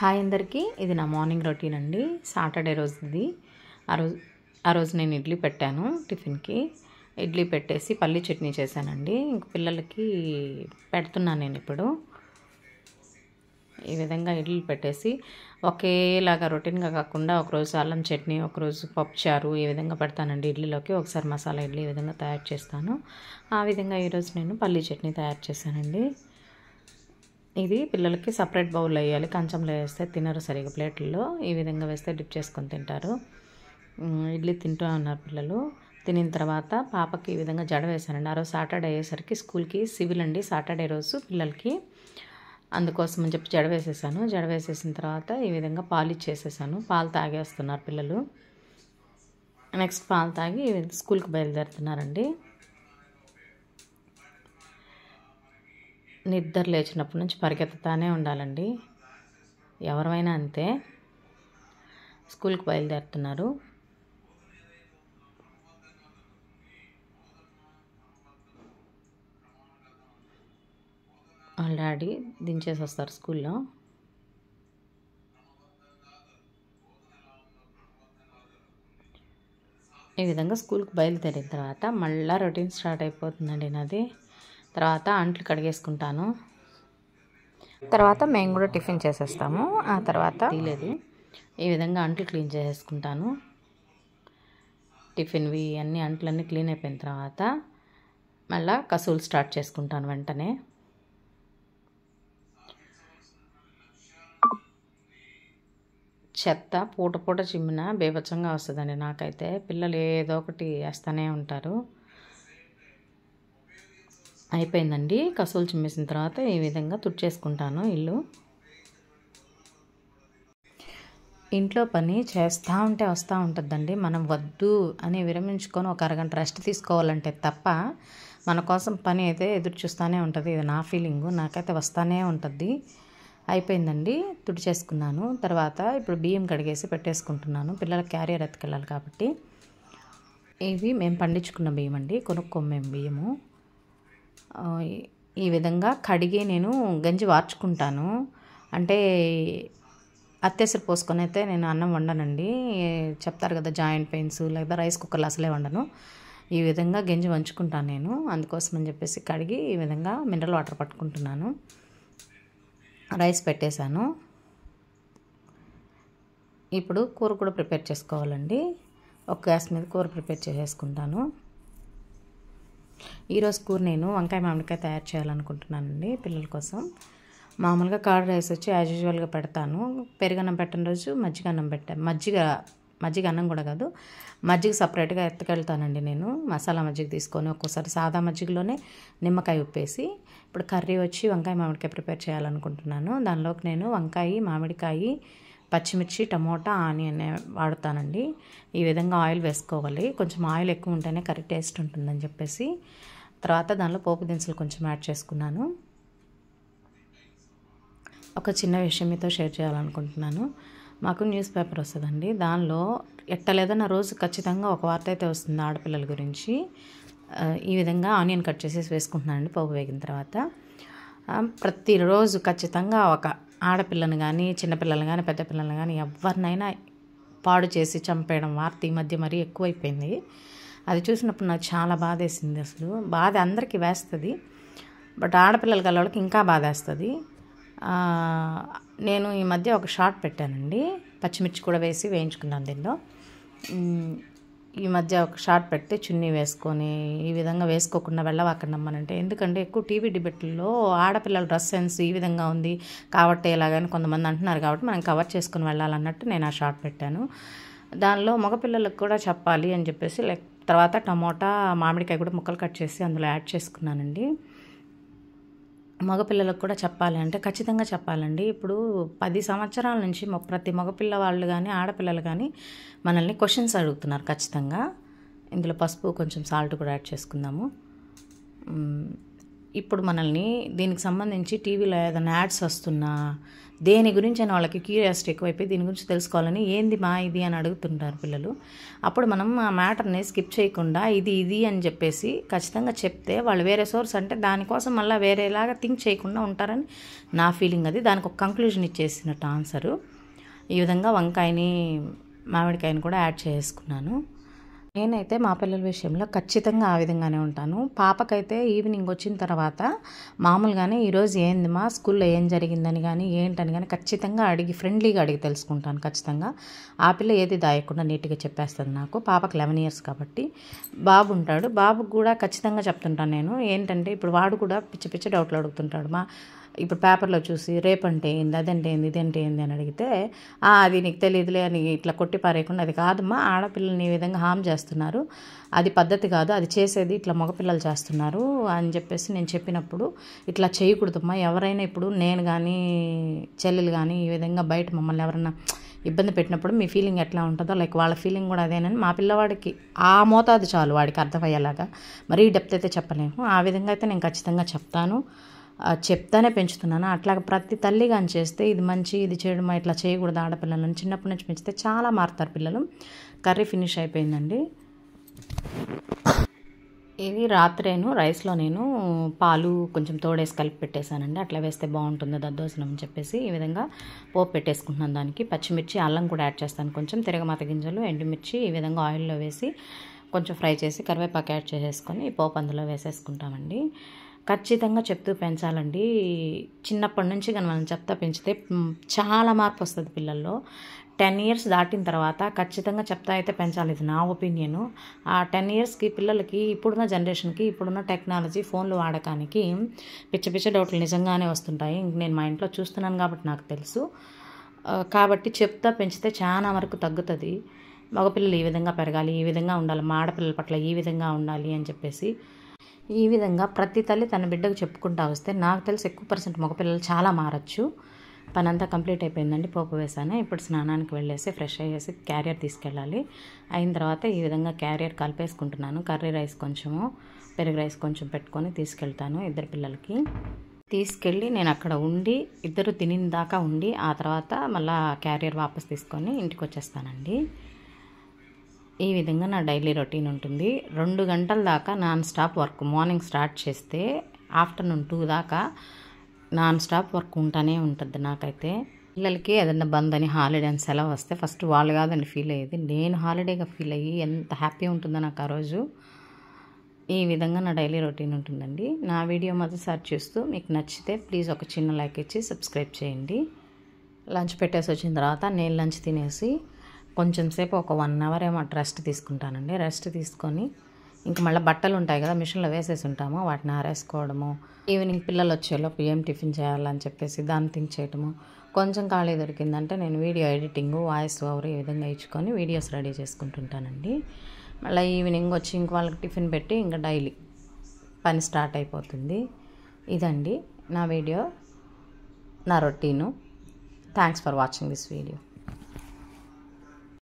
Hi అందరికీ, ఇది నా మార్నింగ్ రొటీన్ అండి. సాటర్డే రోజుది. ఆ రోజు నేను ఇడ్లీ పెట్టాను. టిఫిన్కి ఇడ్లీ పెట్టేసి పల్లీ చట్నీ చేశానండి. ఇంక పిల్లలకి పెడుతున్నాను నేను ఇప్పుడు. ఈ విధంగా ఇడ్లీ పెట్టేసి ఒకేలాగా రొటీన్గా కాకుండా ఒకరోజు అల్లం చట్నీ, ఒకరోజు పప్పుచారు ఈ విధంగా పెడతానండి ఇడ్లీలోకి. ఒకసారి మసాలా ఇడ్లీ ఈ విధంగా తయారు చేస్తాను. ఆ విధంగా ఈరోజు నేను పల్లీ చట్నీ తయారు చేశానండి. ఇది పిల్లలకి సపరేట్ బౌల్ వేయాలి. కంచంలో వేస్తే తినరు సరిగా ప్లేట్లలో. ఈ విధంగా వేస్తే డిప్ చేసుకొని తింటారు. ఇడ్లీ తింటూ ఉన్నారు పిల్లలు. తినిన తర్వాత పాపకి ఈ విధంగా జడ వేశానండి. ఆ రోజు సాటర్డే అయ్యేసరికి స్కూల్కి సివిల్ అండి సాటర్డే రోజు పిల్లలకి. అందుకోసం అని చెప్పి జడ వేసేసాను. జడ వేసేసిన తర్వాత ఈ విధంగా పాలు ఇచ్చేసేసాను. పాలు తాగేస్తున్నారు పిల్లలు. నెక్స్ట్ పాలు తాగి స్కూల్కి బయలుదేరుతున్నారండి. నిద్ర లేచినప్పటి నుంచి పరిగెత్తుతానే ఉండాలండి. ఎవరైనా అంతే. స్కూల్కి బయలుదేరుతున్నారు. వాళ్ళ డాడీ దించేసి వస్తారు స్కూల్లో. ఈ విధంగా స్కూల్కి బయలుదేరిన తర్వాత మళ్ళీ రొటీన్ స్టార్ట్ అయిపోతుందండి నాది. తర్వాత అంట్లు కడిగేసుకుంటాను. తర్వాత మేము కూడా టిఫిన్ చేసేస్తాము. ఆ తర్వాత తీయలేదు. ఈ విధంగా అంట్లు క్లీన్ చేసేసుకుంటాను. టిఫిన్వి అన్ని అంట్లన్నీ క్లీన్ అయిపోయిన తర్వాత మళ్ళీ కసువులు స్టార్ట్ చేసుకుంటాను వెంటనే. చెత్త పూట పూట చిమ్మిన బీభత్సంగా వస్తుందండి నాకైతే. పిల్లలు ఏదో ఒకటి వేస్తూనే ఉంటారు. అయిపోయిందండి. కసువులు చిమ్మేసిన తర్వాత ఈ విధంగా తుడిచేసుకుంటాను ఇల్లు. ఇంట్లో పని చేస్తూ ఉంటే వస్తూ ఉంటుందండి. మనం వద్దు అని విరమించుకొని ఒక అరగంట రెస్ట్ తీసుకోవాలంటే తప్ప మన కోసం పని అయితే ఎదురు చూస్తూనే ఉంటుంది. ఇది నా ఫీలింగు. నాకైతే వస్తూనే ఉంటుంది. అయిపోయిందండి. తుడిచేసుకున్నాను. తర్వాత ఇప్పుడు బియ్యం కడిగేసి పెట్టేసుకుంటున్నాను. పిల్లల క్యారియర్ ఎత్తుకెళ్ళాలి కాబట్టి. ఇవి మేము పండించుకున్న బియ్యం అండి. కొనుక్కోము మేము బియ్యము. ఈ విధంగా కడిగి నేను గంజి వార్చుకుంటాను. అంటే అత్తేసరి పోసుకొని అయితే నేను అన్నం వండనండి. చెప్తారు కదా జాయింట్ పెయిన్స్, లేదా రైస్ కుక్కర్లో అసలే వండను. ఈ విధంగా గంజి వంచుకుంటాను నేను. అందుకోసం అని చెప్పేసి కడిగి ఈ విధంగా మినరల్ వాటర్ పట్టుకుంటున్నాను. రైస్ పెట్టేశాను. ఇప్పుడు కూర కూడా ప్రిపేర్ చేసుకోవాలండి. ఒక గ్యాస్ మీద కూర ప్రిపేర్ చేసేసుకుంటాను. ఈరోజు కూర నేను వంకాయ మామిడికాయ తయారు చేయాలనుకుంటున్నానండి పిల్లల కోసం. మామూలుగా కర్డ్ రైస్ వచ్చి యాజ్ యూజువల్గా పెడతాను. పెరుగన్నం పెట్టిన రోజు మజ్జిగ అన్నం పెట్టాను. మజ్జిగ అన్నం కూడా కాదు, మజ్జిగ సపరేట్గా ఎత్తుకెళ్తానండి నేను. మసాలా మజ్జిగ తీసుకొని ఒక్కోసారి సాదా మజ్జిగలోనే నిమ్మకాయ ఉప్పేసి. ఇప్పుడు కర్రీ వచ్చి వంకాయ మామిడికాయ ప్రిపేర్ చేయాలనుకుంటున్నాను. దానిలోకి నేను వంకాయ, మామిడికాయ, పచ్చిమిర్చి, టమోటా, ఆనియన్ వాడుతానండి. ఈ విధంగా ఆయిల్ వేసుకోవాలి. కొంచెం ఆయిల్ ఎక్కువ ఉంటేనే కర్రీ టేస్ట్ ఉంటుందని చెప్పేసి. తర్వాత దానిలో పోపు దినుసులు కొంచెం యాడ్ చేసుకున్నాను. ఒక చిన్న విషయం మీతో షేర్ చేయాలనుకుంటున్నాను. మాకు న్యూస్ పేపర్ వస్తుందండి. దానిలో ఎట్టలేదన్న రోజు ఖచ్చితంగా ఒక వార్త అయితే వస్తుంది ఆడపిల్లల గురించి. ఈ విధంగా ఆనియన్ కట్ చేసేసి వేసుకుంటున్నానండి పోపు వేగిన తర్వాత. ప్రతిరోజు ఖచ్చితంగా ఒక ఆడపిల్లని కానీ, చిన్నపిల్లలు కానీ, పెద్ద పిల్లలు కానీ ఎవరినైనా పాడు చేసి చంపేయడం వార్త ఈ మధ్య మరీ ఎక్కువైపోయింది. అది చూసినప్పుడు నాకు చాలా బాధ వేసింది. అసలు బాధ అందరికీ వేస్తుంది, బట్ ఆడపిల్లల వాళ్ళకి ఇంకా బాధ వేస్తుంది. నేను ఈ మధ్య ఒక షార్ట్ పెట్టానండి. పచ్చిమిర్చి కూడా వేసి వేయించుకున్నాను దీనిలో. ఈ మధ్య ఒక షార్ట్ పెడితే చున్నీ వేసుకొని ఈ విధంగా వేసుకోకుండా వెళ్ళవాకండమ్మనంటే. ఎందుకంటే ఎక్కువ టీవీ డిబేట్లలో ఆడపిల్లల డ్రెస్ సెన్స్ ఈ విధంగా ఉంది కాబట్టి ఎలాగని కొంతమంది అంటున్నారు కాబట్టి మనం కవర్ చేసుకుని వెళ్ళాలన్నట్టు నేను ఆ షార్ట్ పెట్టాను. దానిలో మగపిల్లలకు కూడా చెప్పాలి అని చెప్పేసి తర్వాత టమోటా, మామిడికాయ కూడా ముక్కలు కట్ చేసి అందులో యాడ్ చేసుకున్నానండి. మగపిల్లలకు కూడా చెప్పాలి అంటే ఖచ్చితంగా చెప్పాలండి. ఇప్పుడు 10 సంవత్సరాల నుంచి ప్రతి మగపిల్ల వాళ్ళు కానీ, ఆడపిల్లలు కానీ మనల్ని క్వశ్చన్స్ అడుగుతున్నారు ఖచ్చితంగా. ఇందులో పసుపు, కొంచెం సాల్ట్ కూడా యాడ్ చేసుకుందాము. ఇప్పుడు మనల్ని దీనికి సంబంధించి టీవీలో ఏదైనా యాడ్స్ వస్తున్నా దేని గురించి అని వాళ్ళకి క్యూరియాసిటీ ఎక్కువైపోయి దీని గురించి తెలుసుకోవాలని ఏంది మా ఇది అని అడుగుతుంటారు పిల్లలు. అప్పుడు మనం ఆ మ్యాటర్ని స్కిప్ చేయకుండా ఇది అని చెప్పేసి ఖచ్చితంగా చెప్తే వాళ్ళు వేరే సోర్స్ అంటే దానికోసం మళ్ళీ వేరేలాగా థింక్ చేయకుండా ఉంటారని నా ఫీలింగ్. అది దానికి ఒక కంక్లూజన్ ఇచ్చేసినట్టు ఆన్సరు. ఈ విధంగా వంకాయని మామిడికాయని కూడా యాడ్ చేసుకున్నాను. నేనైతే మా పిల్లల విషయంలో ఖచ్చితంగా ఆ విధంగానే ఉంటాను. పాపకైతే ఈవినింగ్ వచ్చిన తర్వాత మామూలుగానే ఈరోజు ఏందిమా స్కూల్లో ఏం జరిగిందని కానీ ఏంటని కానీ ఖచ్చితంగా అడిగి ఫ్రెండ్లీగా అడిగి తెలుసుకుంటాను ఖచ్చితంగా. ఆ పిల్ల ఏది దాయకుండా నీట్గా చెప్పేస్తుంది నాకు. పాపకు 11 years కాబట్టి. బాబు ఉంటాడు, బాబుకు కూడా ఖచ్చితంగా చెప్తుంటాను నేను. ఏంటంటే ఇప్పుడు వాడు కూడా పిచ్చి డౌట్లు అడుగుతుంటాడు. ఇప్పుడు పేపర్లో చూసి రేపంటే ఏంది, అదంటే ఏంది, ఇదంటే ఏంది అని అడిగితే అది నీకు తెలియదులే అని ఇట్లా కొట్టి పారేయకుండా, అది కాదమ్మా ఆడపిల్లల్ని ఈ విధంగా హామ్ చేస్తున్నారు, అది పద్ధతి కాదు, అది చేసేది ఇట్లా మగపిల్లలు చేస్తున్నారు అని చెప్పేసి నేను చెప్పినప్పుడు ఇట్లా చేయకూడదమ్మా. ఎవరైనా ఇప్పుడు నేను కానీ చెల్లెలు కానీ ఈ విధంగా బయట మమ్మల్ని ఎవరన్నా ఇబ్బంది పెట్టినప్పుడు మీ ఫీలింగ్ ఎట్లా ఉంటుందో లైక్ వాళ్ళ ఫీలింగ్ కూడా అదేనని మా పిల్లవాడికి ఆ మోతాదు చాలు వాడికి అర్థమయ్యేలాగా, మరీ డెప్త్ అయితే చెప్పలేము. ఆ విధంగా అయితే నేను ఖచ్చితంగా చెప్తాను, చెప్తానే పెంచుతున్నాను. అట్లా ప్రతి తల్లి కానీ చేస్తే ఇది మంచి ఇది చేయడం ఇట్లా చేయకూడదు ఆడపిల్లలను చిన్నప్పటి నుంచి పెంచితే చాలా మారుతారు పిల్లలు. కర్రీ ఫినిష్ అయిపోయిందండి. ఇది రాత్రేను రైస్లో నేను పాలు కొంచెం తోడేసి కలిపి పెట్టేశానండి. అట్లా వేస్తే బాగుంటుంది దద్దోజనం అని చెప్పేసి ఈ విధంగా పోపు పెట్టేసుకుంటున్నాను. దానికి పచ్చిమిర్చి అల్లం కూడా యాడ్ చేస్తాను, కొంచెం తిరగమాత గింజలు ఎండుమిర్చి ఈ విధంగా ఆయిల్లో వేసి కొంచెం ఫ్రై చేసి కరివేపాకు యాడ్ చేసేసుకొని ఈ పోపు అందులో వేసేసుకుంటామండి. ఖచ్చితంగా చెప్తూ పెంచాలండి. చిన్నప్పటి నుంచి కానీ మనం చెప్తా పెంచితే చాలా మార్పు వస్తుంది పిల్లల్లో. 10 years దాటిన తర్వాత ఖచ్చితంగా చెప్తా అయితే పెంచాలి, ఇది నా ఒపీనియను. ఆ 10 yearsకి పిల్లలకి ఇప్పుడున్న జనరేషన్కి ఇప్పుడున్న టెక్నాలజీ ఫోన్లు వాడకానికి పిచ్చ డౌట్లు నిజంగానే వస్తుంటాయి. నేను మా ఇంట్లో చూస్తున్నాను కాబట్టి నాకు తెలుసు. కాబట్టి చెప్తా పెంచితే చాలా వరకు తగ్గుతుంది. మగపిల్లలు ఈ విధంగా పెరగాలి, ఈ విధంగా ఉండాలి, మా ఆడపిల్లల పట్ల ఈ విధంగా ఉండాలి అని చెప్పేసి ఈ విధంగా ప్రతి తల్లి తన బిడ్డకు చెప్పుకుంటా వస్తే నాకు తెలిసి ఎక్కువ % మగపిల్లలు చాలా మారచ్చు. పని అంతా కంప్లీట్ అయిపోయిందండి. పోపు వేసాను. ఇప్పుడు స్నానానికి వెళ్ళేసి ఫ్రెష్ అయ్యేసి క్యారియర్ తీసుకెళ్ళాలి. అయిన తర్వాత ఈ విధంగా క్యారియర్ కలిపేసుకుంటున్నాను. కర్రీ రైస్ కొంచెము పెరుగు రైస్ కొంచెం పెట్టుకొని తీసుకెళ్తాను ఇద్దరు పిల్లలకి. తీసుకెళ్ళి నేను అక్కడ ఉండి ఇద్దరు తినిన దాకా ఉండి ఆ తర్వాత మళ్ళీ క్యారియర్ వాపస్ తీసుకొని ఇంటికి వచ్చేస్తానండి. ఈ విధంగా నా డైలీ రొటీన్ ఉంటుంది. 2 గంటల దాకా non stop work. Morning start చేస్తే ఆఫ్టర్నూన్ 2 దాకా నాన్ స్టాప్ వర్క్ ఉంటానే ఉంటుంది నాకైతే. పిల్లలకి ఏదన్నా బంద్ అని హాలిడే అని సెలవు వస్తే ఫస్ట్ వాళ్ళు కాదని ఫీల్ అయ్యేది, నేను హాలిడేగా ఫీల్ అయ్యి ఎంత హ్యాపీ ఉంటుందో నాకు ఆ రోజు. ఈ విధంగా నా డైలీ రొటీన్ ఉంటుందండి. నా వీడియో మొదటిసారి చూస్తూ మీకు నచ్చితే ప్లీజ్ ఒక చిన్న లైక్ ఇచ్చి సబ్స్క్రైబ్ చేయండి. లంచ్ పెట్టేసి వచ్చిన తర్వాత నేను లంచ్ తినేసి కొంచెం సేపు ఒక 1 hour ఏమో రెస్ట్ తీసుకుంటానండి. రెస్ట్ తీసుకొని ఇంకా మళ్ళీ బట్టలు ఉంటాయి కదా మిషన్లో వేసేసి ఉంటాము, వాటిని ఆరేసుకోవడము, ఈవినింగ్ పిల్లలు వచ్చేలోపు ఏం టిఫిన్ చేయాలని చెప్పేసి దాన్ని థింక్ చేయటము. కొంచెం ఖాళీ దొరికిందంటే నేను వీడియో ఎడిటింగ్ వాయిస్ ఓవర్ ఈ విధంగా ఇచ్చుకొని వీడియోస్ రెడీ చేసుకుంటుంటానండి. మళ్ళీ ఈవినింగ్ వచ్చి ఇంక వాళ్ళకి టిఫిన్ పెట్టి ఇంకా డైలీ పని స్టార్ట్ అయిపోతుంది. ఇదండి నా వీడియో, నా routine. Thanks for watching this video.